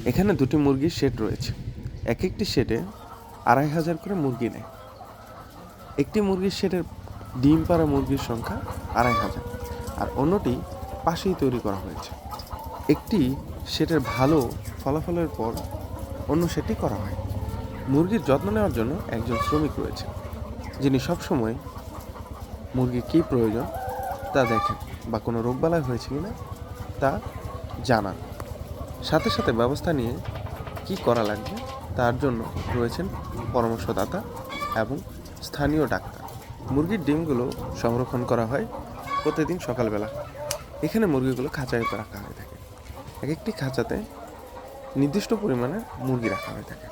এখানে দুটি মুরগির শেড রয়েছে। এক একটি শেডে ২৫০০ করে মুরগি নেয়। একটি মুরগির শেডের ডিম পাড়া মুরগির সংখ্যা ২৫০০, আর অন্যটি পাশেই তৈরি করা হয়েছে। একটি শেডের ভালো ফলাফলের পর অন্য শেডটি করা হয়। মুরগির যত্ন নেওয়ার জন্য একজন শ্রমিক রয়েছে, যিনি সবসময় মুরগির কী প্রয়োজন তা দেখেন বা কোনো রোগবালাই হয়েছে কিনা তা জানান। সাথে সাথে ব্যবস্থা নিয়ে কি করা লাগবে তার জন্য রয়েছেন পরামর্শদাতা এবং স্থানীয় ডাক্তার। মুরগির ডিমগুলো সংরক্ষণ করা হয় প্রতিদিন সকালবেলা। এখানে মুরগিগুলো খাঁচায় রাখা হয়ে থাকে। এক একটি খাঁচাতে নির্দিষ্ট পরিমাণে মুরগি রাখা হয়ে থাকে,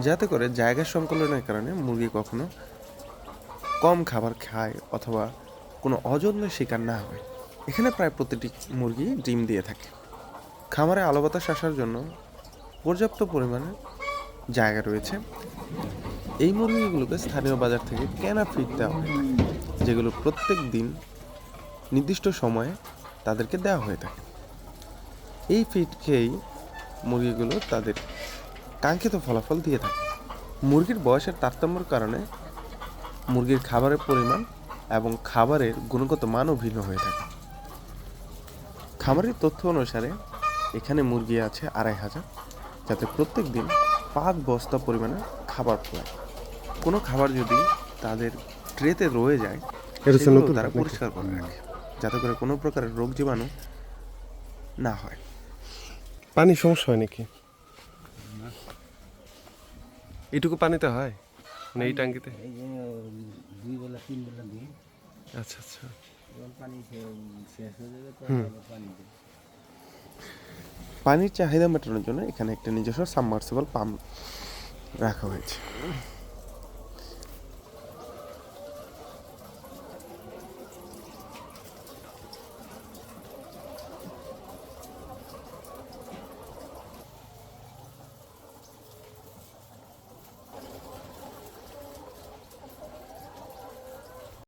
যাতে করে জায়গার সংকলনের কারণে মুরগি কখনো কম খাবার খায় অথবা কোনো অযত্নের শিকার না হয়। এখানে প্রায় প্রতিটি মুরগি ডিম দিয়ে থাকে। খামারে আলো বাতাস আসার জন্য পর্যাপ্ত পরিমাণে জায়গা রয়েছে। এই মুরগিগুলোকে স্থানীয় বাজার থেকে কেনা ফিড দেওয়া হয়, যেগুলো প্রত্যেক দিন নির্দিষ্ট সময়ে তাদেরকে দেওয়া হয়ে থাকে। এই ফিড খেয়েই মুরগিগুলো তাদের কাঙ্ক্ষিত ফলাফল দিয়ে থাকে। মুরগির বয়সের তারতম্যের কারণে মুরগির খাবারের পরিমাণ এবং খাবারের গুণগত মানও ভিন্ন হয়ে থাকে। খামারের তথ্য অনুসারে এখানে মুরগি আছে ২৫০০, যাতে প্রত্যেক দিন ৫ বস্তা পরিমাণে খাবার পায়। কোনো খাবার যদি তাদের ট্রেতে রয়ে যায় সেগুলো তারা পরিষ্কার করে রাখে, যাতে করে কোনো প্রকারের রোগ জীবাণু না হয়। পানির সমস্যা হয় নাকি? এটুকু পানিতে হয় মানে এই ট্যাঙ্কিতে? দুই বেলা ৩ বেলা দিই। আচ্ছা আচ্ছা। পানি শেষ হয়ে যাবে তো পানি দিই। পানির চাহিদা মেটানোর জন্য এখানে একটা নিজস্ব সাবমার্সিবল পাম্প রাখা হয়েছে।